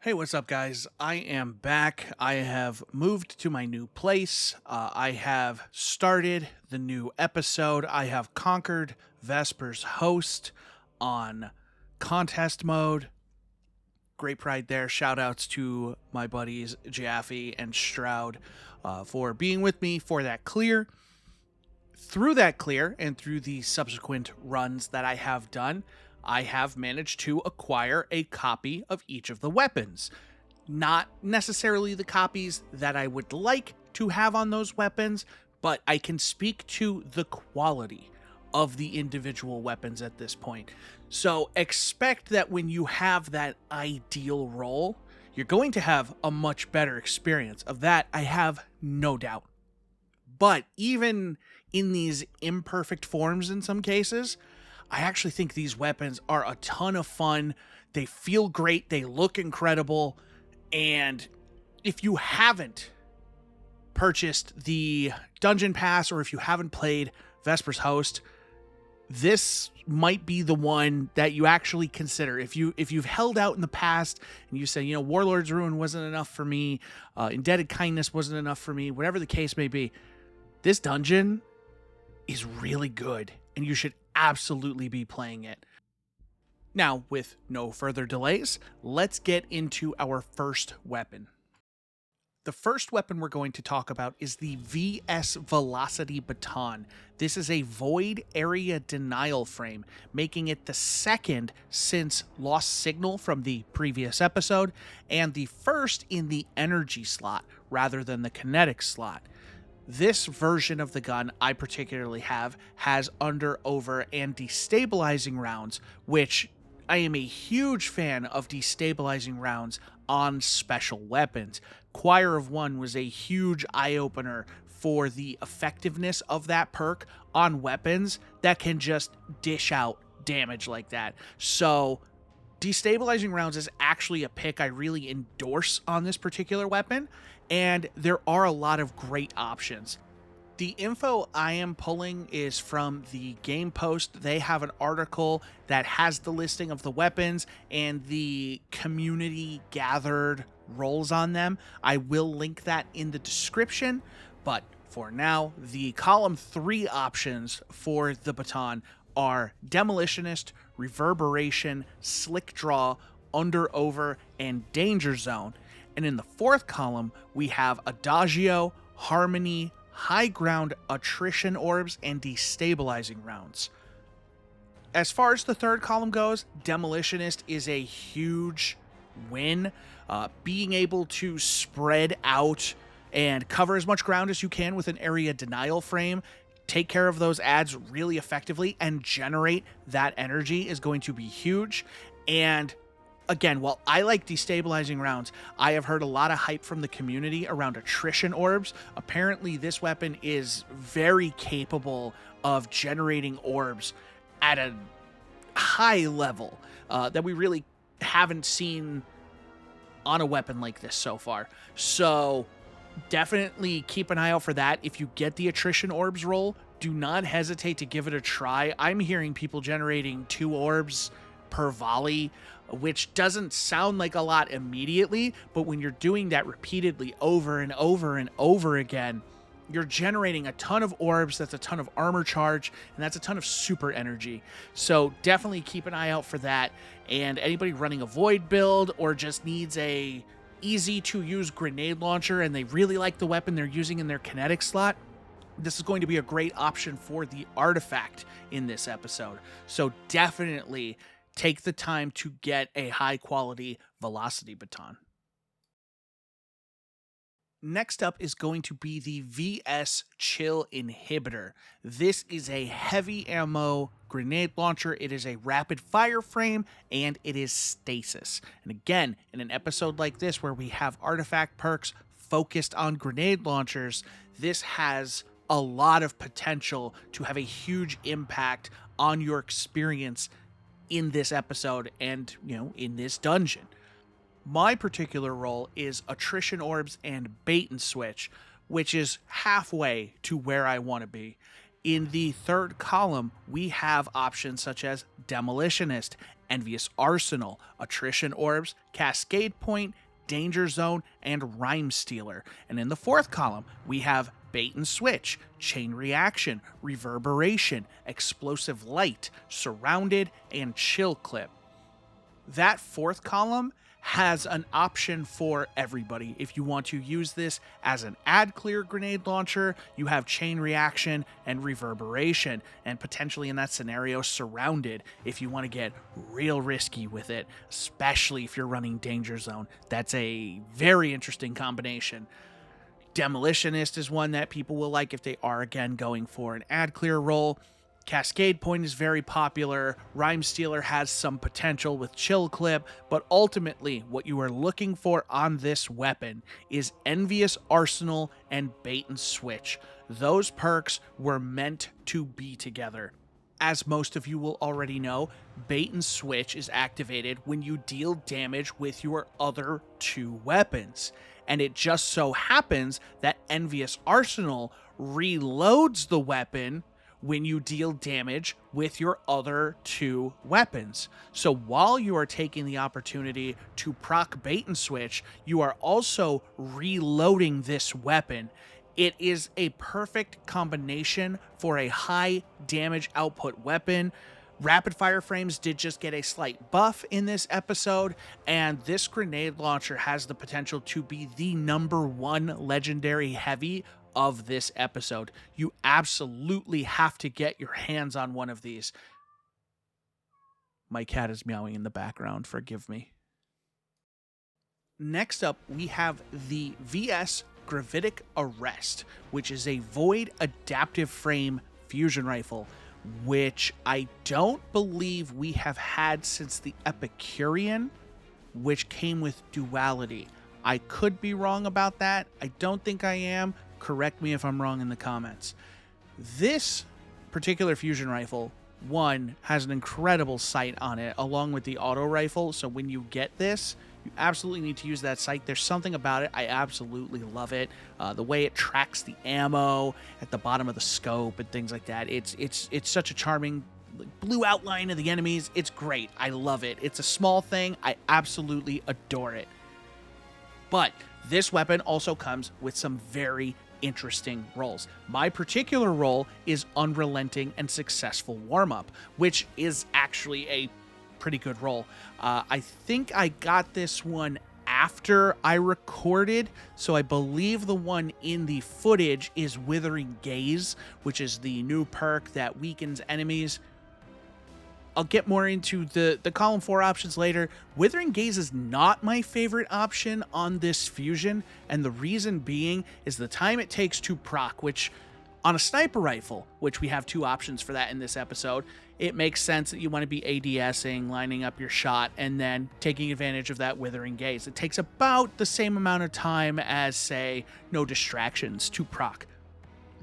Hey, what's up, guys? I am back. I have moved to my new place. I have started the new episode. I have conquered Vesper's host on contest mode. Great pride there. Shout outs to my buddies Jaffe and Stroud for being with me for that clear. Through that clear and through the subsequent runs that I have done, I have managed to acquire a copy of each of the weapons. Not necessarily the copies that I would like to have on those weapons, but I can speak to the quality of the individual weapons at this point. So expect that when you have that ideal roll, you're going to have a much better experience. Of that, I have no doubt. But even in these imperfect forms in some cases, I actually think these weapons are a ton of fun. They feel great. They look incredible. And if you haven't purchased the Dungeon Pass or if you haven't played Vesper's Host, this might be the one that you actually consider. If you've held out in the past and you say, Warlord's Ruin wasn't enough for me, Indebted Kindness wasn't enough for me, whatever the case may be, this dungeon is really good and you should absolutely be playing it. Now, with no further delays, let's get into our first weapon. The first weapon we're going to talk about is the VS Velocity Baton. This is a void area denial frame, making it the second since Lost Signal from the previous episode, and the first in the energy slot rather than the kinetic slot. This version of the gun I particularly has under, over, and destabilizing rounds, which I am a huge fan of destabilizing rounds on special weapons. Choir of One was a huge eye-opener for the effectiveness of that perk on weapons that can just dish out damage like that. So destabilizing rounds is actually a pick I really endorse on this particular weapon, and there are a lot of great options. The info I am pulling is from the game post. They have an article that has the listing of the weapons and the community gathered rolls on them. I will link that in the description, but for now, the column 3 options for the baton are Demolitionist, Reverberation, Slick Draw, Under, Over, and Danger Zone. And in the fourth column, we have Adagio, Harmony, High Ground, Attrition Orbs, and Destabilizing Rounds. As far as the third column goes, Demolitionist is a huge win. Being able to spread out and cover as much ground as you can with an area denial frame, take care of those ads really effectively, and generate that energy is going to be huge. And again, while I like destabilizing rounds, I have heard a lot of hype from the community around attrition orbs. Apparently, this weapon is very capable of generating orbs at a high level that we really haven't seen on a weapon like this so far. So definitely keep an eye out for that. If you get the attrition orbs roll, do not hesitate to give it a try. I'm hearing people generating 2 orbs per volley, which doesn't sound like a lot immediately, but when you're doing that repeatedly over and over and over again, you're generating a ton of orbs, that's a ton of armor charge, and that's a ton of super energy. So definitely keep an eye out for that. And anybody running a void build or just needs a easy to use grenade launcher and they really like the weapon they're using in their kinetic slot, this is going to be a great option for the artifact in this episode. So definitely take the time to get a high-quality Velocity Baton. Next up is going to be the VS Chill Inhibitor. This is a heavy ammo grenade launcher. It is a rapid fire frame, and it is stasis. And again, in an episode like this where we have artifact perks focused on grenade launchers, this has a lot of potential to have a huge impact on your experience in this episode and, in this dungeon. My particular role is Attrition Orbs and Bait and Switch, which is halfway to where I want to be. In the third column, we have options such as Demolitionist Envious Arsenal, Attrition Orbs, Cascade Point, Danger Zone, and Rhyme Stealer. And in the fourth column, we have Bait and Switch, Chain Reaction, Reverberation, Explosive Light, Surrounded, and Chill Clip. That fourth column has an option for everybody. If you want to use this as an ad clear grenade launcher, you have Chain Reaction and Reverberation, and potentially in that scenario, Surrounded if you want to get real risky with it, especially if you're running Danger Zone. That's a very interesting combination. Demolitionist is one that people will like if they are, again, going for an ad clear role. Cascade Point is very popular. Rhyme Stealer has some potential with Chill Clip, but ultimately what you are looking for on this weapon is Envious Arsenal and Bait and Switch. Those perks were meant to be together. As most of you will already know, Bait and Switch is activated when you deal damage with your other two weapons. And it just so happens that Envious Arsenal reloads the weapon when you deal damage with your other two weapons. So while you are taking the opportunity to proc Bait and Switch, you are also reloading this weapon. It is a perfect combination for a high damage output weapon. Rapid fire frames did just get a slight buff in this episode, and this grenade launcher has the potential to be the #1 legendary heavy of this episode. You absolutely have to get your hands on one of these. My cat is meowing in the background, forgive me. Next up, we have the VS Gravitic Arrest, which is a void adaptive frame fusion rifle, which I don't believe we have had since the Epicurean, which came with duality. I could be wrong about that. I don't think I am. Correct me if I'm wrong in the comments. This particular fusion rifle, one, has an incredible sight on it, along with the auto rifle. So when you get this, you absolutely need to use that sight. There's something about it. I absolutely love it. The way it tracks the ammo at the bottom of the scope and things like that. It's such a charming blue outline of the enemies. It's great. I love it. It's a small thing. I absolutely adore it. But this weapon also comes with some very interesting roles. My particular role is Unrelenting and Successful Warm-Up, which is actually a pretty good role. I think I got this one after I recorded, so I believe the one in the footage is Withering Gaze, which is the new perk that weakens enemies. I'll get more into the column 4 options later. Withering Gaze is not my favorite option on this fusion, and the reason being is the time it takes to proc, which on a sniper rifle, which we have 2 options for that in this episode, it makes sense that you want to be ADSing, lining up your shot, and then taking advantage of that Withering Gaze. It takes about the same amount of time as, say, No Distractions to proc.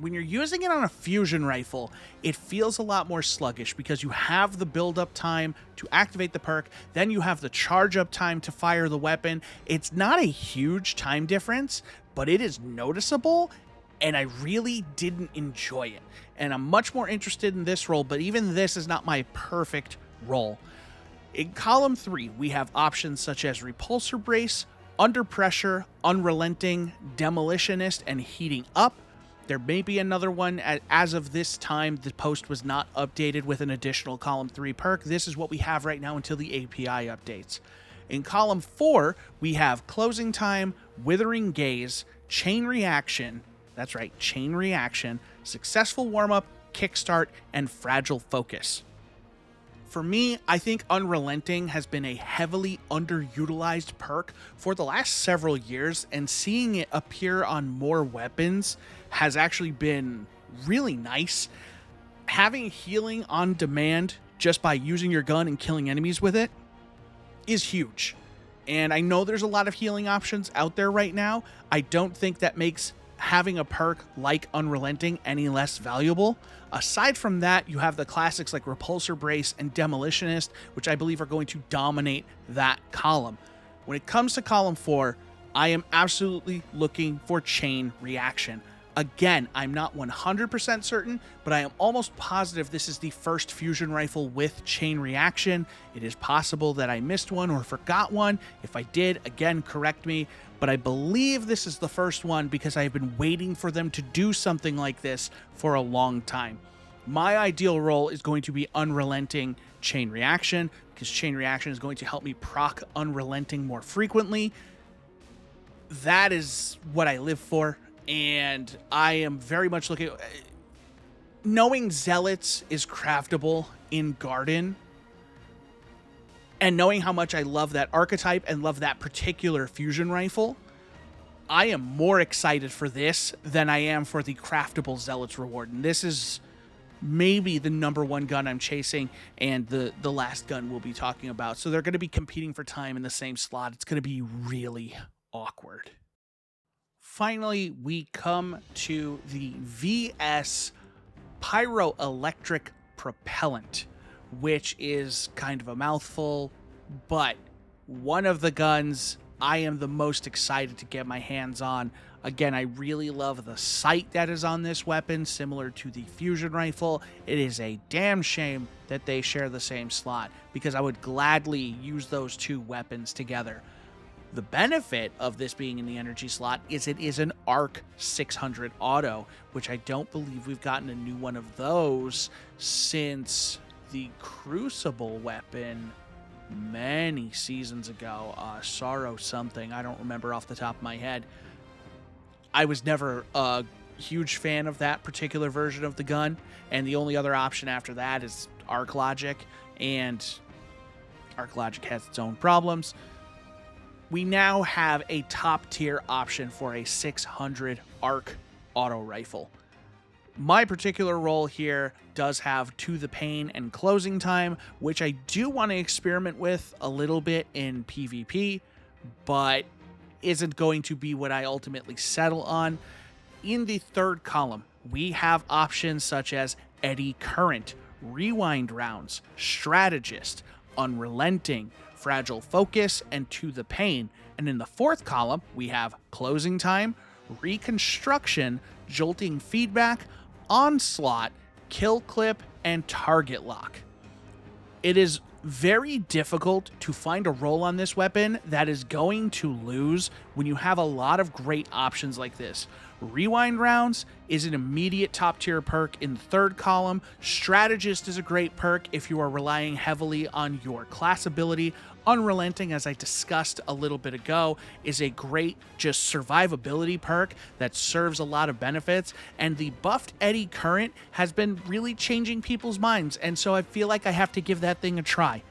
When you're using it on a fusion rifle, it feels a lot more sluggish because you have the build-up time to activate the perk, then you have the charge-up time to fire the weapon. It's not a huge time difference, but it is noticeable, and I really didn't enjoy it. And I'm much more interested in this role, but even this is not my perfect role. In column 3, we have options such as Repulsor Brace, Under Pressure, Unrelenting, Demolitionist, and Heating Up. There may be another one. As of this time, the post was not updated with an additional column 3 perk. This is what we have right now until the API updates. In column 4, we have Closing Time, Withering Gaze, Chain Reaction, that's right, Chain Reaction, Successful Warm-Up, Kickstart, and Fragile Focus. For me, I think Unrelenting has been a heavily underutilized perk for the last several years, and seeing it appear on more weapons has actually been really nice. Having healing on demand just by using your gun and killing enemies with it is huge. And I know there's a lot of healing options out there right now. I don't think that makes having a perk like Unrelenting any less valuable. Aside from that, you have the classics like Repulsor Brace and Demolitionist, which I believe are going to dominate that column. When it comes to column 4, I am absolutely looking for Chain Reaction. Again, I'm not 100% certain, but I am almost positive this is the first fusion rifle with chain reaction. It is possible that I missed one or forgot one. If I did, again, correct me. But I believe this is the first one because I've been waiting for them to do something like this for a long time. My ideal role is going to be unrelenting chain reaction, because chain reaction is going to help me proc unrelenting more frequently. That is what I live for. And I am very much looking... Knowing Zealots is craftable in Garden, and knowing how much I love that archetype and love that particular fusion rifle, I am more excited for this than I am for the craftable Zealots reward. And this is maybe the number one gun I'm chasing, and the last gun we'll be talking about. So they're going to be competing for time in the same slot. It's going to be really awkward. Finally, we come to the VS Pyroelectric Propellant, which is kind of a mouthful, but one of the guns I am the most excited to get my hands on. Again, I really love the sight that is on this weapon, similar to the fusion rifle. It is a damn shame that they share the same slot, because I would gladly use those two weapons together. The benefit of this being in the energy slot is it is an ARC 600 auto, which I don't believe we've gotten a new one of those since the Crucible weapon many seasons ago. Sorrow something, I don't remember off the top of my head. I was never a huge fan of that particular version of the gun, and the only other option after that is Arc Logic, and Arc Logic has its own problems. We now have a top tier option for a 600 ARC auto rifle. My particular role here does have To the Pain and Closing Time, which I do want to experiment with a little bit in PvP, but isn't going to be what I ultimately settle on. In the third column, we have options such as Eddy Current, Rewind Rounds, Strategist, Unrelenting, Fragile Focus, and To the Pain. And in the fourth column, we have Closing Time, Reconstruction, Jolting Feedback, Onslaught, Kill Clip, and Target Lock. It is very difficult to find a role on this weapon that is going to lose when you have a lot of great options like this. Rewind Rounds is an immediate top tier perk in the third column. Strategist is a great perk if you are relying heavily on your class ability. Unrelenting, as I discussed a little bit ago, is a great just survivability perk that serves a lot of benefits. And the buffed Eddy Current has been really changing people's minds, and so I feel like I have to give that thing a try.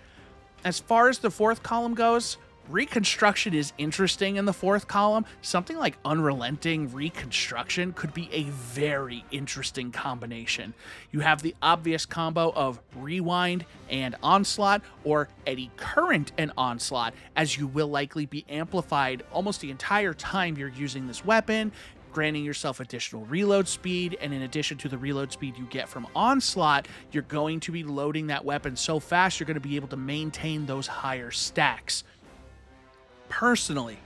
As far as the fourth column goes, Reconstruction is interesting in the fourth column. Something like Unrelenting Reconstruction could be a very interesting combination. You have the obvious combo of Rewind and Onslaught, or Eddy Current and Onslaught, as you will likely be amplified almost the entire time you're using this weapon, granting yourself additional reload speed. And in addition to the reload speed you get from Onslaught, you're going to be loading that weapon so fast you're going to be able to maintain those higher stacks. Personally,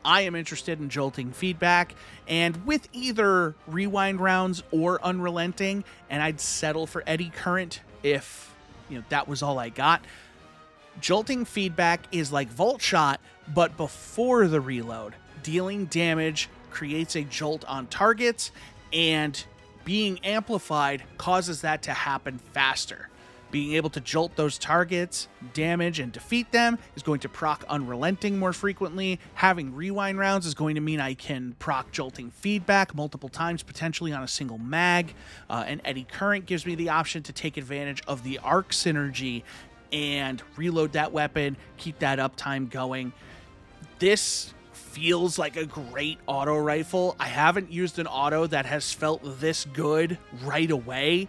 I am interested in Jolting Feedback, and with either Rewind Rounds or Unrelenting, and I'd settle for Eddy Current if that was all I got. Jolting Feedback is like Volt Shot, but before the reload. Dealing damage creates a jolt on targets, and being amplified causes that to happen faster. Being able to jolt those targets, damage, and defeat them is going to proc Unrelenting more frequently. Having Rewind Rounds is going to mean I can proc Jolting Feedback multiple times, potentially on a single mag. And Eddy Current gives me the option to take advantage of the arc synergy and reload that weapon, keep that uptime going. This feels like a great auto rifle. I haven't used an auto that has felt this good right away.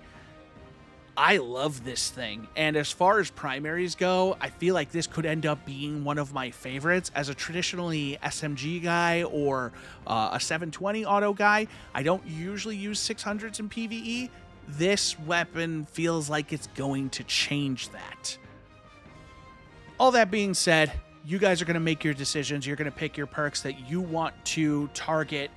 I love this thing, and as far as primaries go, I feel like this could end up being one of my favorites. As a traditionally SMG guy or a 720 auto guy, I don't usually use 600s in PvE. This weapon feels like it's going to change that. All that being said, you guys are going to make your decisions. You're going to pick your perks that you want to target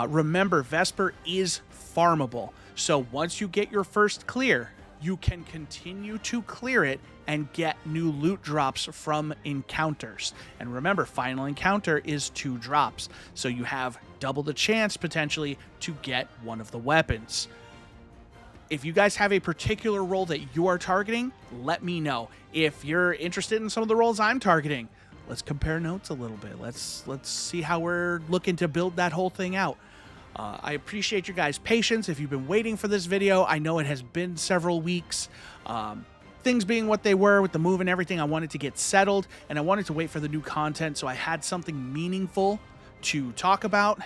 Remember, Vesper is farmable. So once you get your first clear, you can continue to clear it and get new loot drops from encounters. And remember, final encounter is 2 drops. So you have double the chance potentially to get one of the weapons. If you guys have a particular role that you are targeting, let me know. If you're interested in some of the roles I'm targeting, let's compare notes a little bit. Let's see how we're looking to build that whole thing out. I appreciate your guys' patience. If you've been waiting for this video, I know it has been several weeks. Things being what they were with the move and everything, I wanted to get settled, and I wanted to wait for the new content so I had something meaningful to talk about.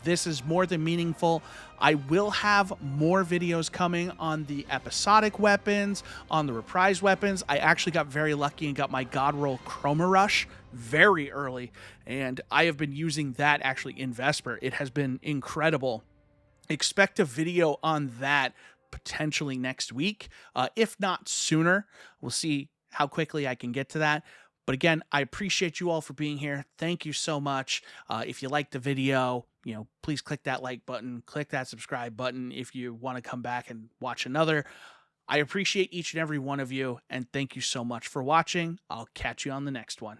This is more than meaningful. I will have more videos coming on the episodic weapons, on the reprise weapons. I actually got very lucky and got my God Roll Chroma Rush very early, and I have been using that actually in Vesper. It has been incredible. Expect a video on that potentially next week, if not sooner. We'll see how quickly I can get to that. But again, I appreciate you all for being here. Thank you so much. If you liked the video, please click that like button, click that subscribe button if you want to come back and watch another. I appreciate each and every one of you, and thank you so much for watching. I'll catch you on the next one.